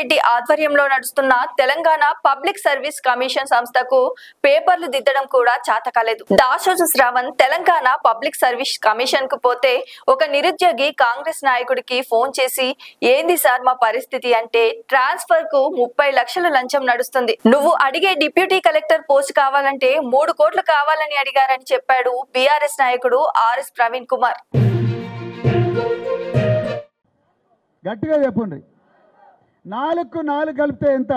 రెడ్డి ఆధ్వర్యంలో నడుస్తున్న Telangana public service commission సంస్థకు పేపర్లు దిద్దడం కూడా చాతకాలేదు. Dasoju Sravan Telangana public service commission కు పోతే ఒక నిరుద్యోగి కాంగ్రెస్ నాయకుడికి ఫోన్ చేసి, ఏంది సార్ మా పరిస్థితి అంటే, ట్రాన్స్ఫర్ కు 30 లక్షల లంచం నడుస్తుంది, నువ్వు అడిగే డిప్యూటీ కలెక్టర్ పోస్ట్ కావాలంటే 3 కోట్లు కావాలని అడిగారని చెప్పాడు బీఆర్ఎస్ నాయకుడు ఆర్ఎస్ ప్రవీణ్ కుమార్. గట్టిగా చెప్పండి. 4కు 4 కలిపితే ఎంత,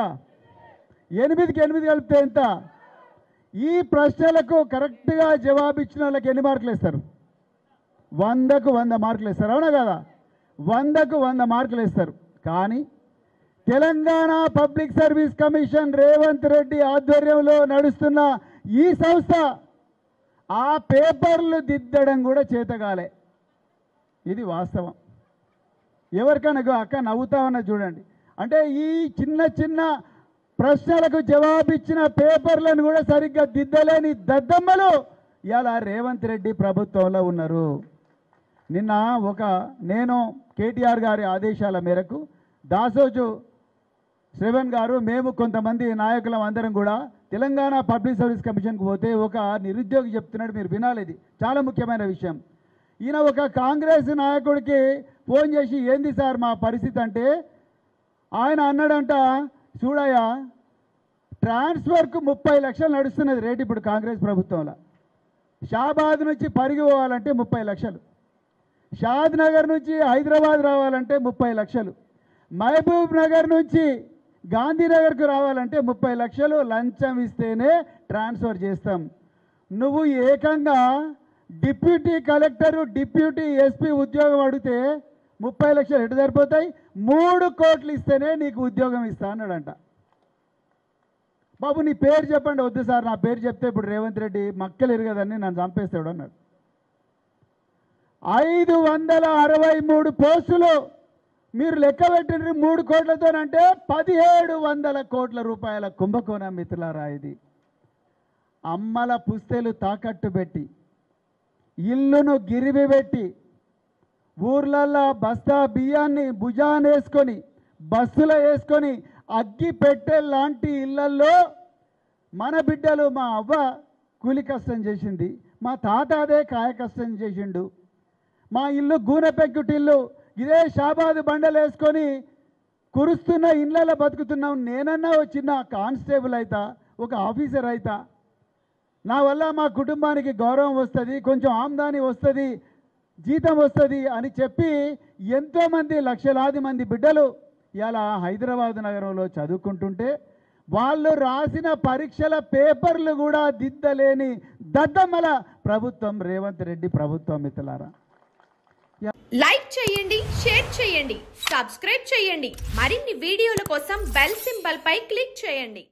8కి 8 కలిపితే ఎంత? ఈ ప్రశ్నలకు కరెక్ట్గా జవాబు ఇచ్చిన వాళ్ళకి ఎన్ని మార్కులు ఇస్తారు? 100కు 100 మార్కులు ఇస్తారు, అవునా కదా? 100కు 100 మార్కులు ఇస్తారు. కానీ Telangana public service commission Revanth Reddy ఆధ్వర్యంలో నడుస్తున్న ఈ సంస్థ ఆ పేపర్లు దిద్దడం కూడా చేతగాలే. ఇది వాస్తవం. ఎవరికైనా అక్క నవ్వుతామన్నా చూడండి. అంటే ఈ చిన్న చిన్న ప్రశ్నలకు జవాబిచ్చిన పేపర్లను కూడా సరిగ్గా దిద్దలేని దద్దమ్మలు ఇలా రేవంత్ రెడ్డి ప్రభుత్వంలో ఉన్నారు. నిన్న నేను కేటీఆర్ గారి ఆదేశాల మేరకు దాసోజు శ్రవణ్ గారు, మేము కొంతమంది నాయకులం అందరం కూడా తెలంగాణ పబ్లిక్ సర్వీస్ కమిషన్కి పోతే ఒక నిరుద్యోగి చెప్తున్నాడు, మీరు వినాలి, ఇది చాలా ముఖ్యమైన విషయం. ఈయన ఒక కాంగ్రెస్ నాయకుడికి ఫోన్ చేసి, ఏంది సార్ మా పరిస్థితి అంటే, ఆయన అన్నాడంట, చూడయ్యా ట్రాన్స్ఫర్కు 30 లక్షలు నడుస్తున్నది రేటు ఇప్పుడు కాంగ్రెస్ ప్రభుత్వంలో. షాబాద్ నుంచి పరిగి పోవాలంటే 30 లక్షలు, షాద్ నగర్ నుంచి హైదరాబాద్ రావాలంటే 30 లక్షలు, మహబూబ్ నగర్ నుంచి గాంధీనగర్కు రావాలంటే 30 లక్షలు లంచం ఇస్తేనే ట్రాన్స్ఫర్ చేస్తాం. నువ్వు ఏకంగా డిప్యూటీ కలెక్టరు, డిప్యూటీ ఎస్పీ ఉద్యోగం అడిగితే 30 లక్షలు ఎటు సరిపోతాయి? 3 కోట్లు ఇస్తేనే నీకు ఉద్యోగం ఇస్తా అన్నాడంట. బాబు నీ పేరు చెప్పండి. వద్దు సార్ నా పేరు చెప్తే ఇప్పుడు రేవంత్ రెడ్డి మక్కలు ఎరగదని నన్ను చంపేస్తాడు అన్నాడు. 563 పోస్టులు మీరు లెక్క పెట్టిన 3 కోట్లతోనంటే 1700 కోట్ల రూపాయల కుంభకోణం మిత్రులారా. ఇది అమ్మల పుస్తెలు తాకట్టు పెట్టి, ఇల్లును గిరివి పెట్టి, ఊర్లల్లో బస్తా బియ్యాన్ని భుజానేసుకొని బస్సులో వేసుకొని అగ్గి పెట్టే లాంటి ఇళ్లల్లో మన బిడ్డలు, మా అవ్వ కూలి కష్టం చేసింది, మా తాత అదే కాయ కష్టం చేసిండు, మా ఇల్లు గూనె పెంకుటిల్లు, ఇదే షాబాదు బండలు వేసుకొని కురుస్తున్న ఇళ్ళలో బతుకుతున్నాం. నేనన్నా చిన్న కానిస్టేబుల్ అవుతా, ఒక ఆఫీసర్ అవుతా, నా వల్ల మా కుటుంబానికి గౌరవం వస్తుంది, కొంచెం ఆమ్దాని వస్తుంది, జీతం వస్తుంది అని చెప్పి ఎంతోమంది లక్షలాది మంది బిడ్డలు ఇలా హైదరాబాద్ నగరంలో చదువుకుంటుంటే వాళ్ళు రాసిన పరీక్షల పేపర్లు కూడా దిద్దలేని దద్దమ్మల ప్రభుత్వం రేవంత్ రెడ్డి ప్రభుత్వం మిత్రులారా. లైక్ చేయండి, షేర్ చేయండి, సబ్స్క్రైబ్ చేయండి. మరిన్ని వీడియోల కోసం బెల్ సింబల్ పై క్లిక్ చేయండి.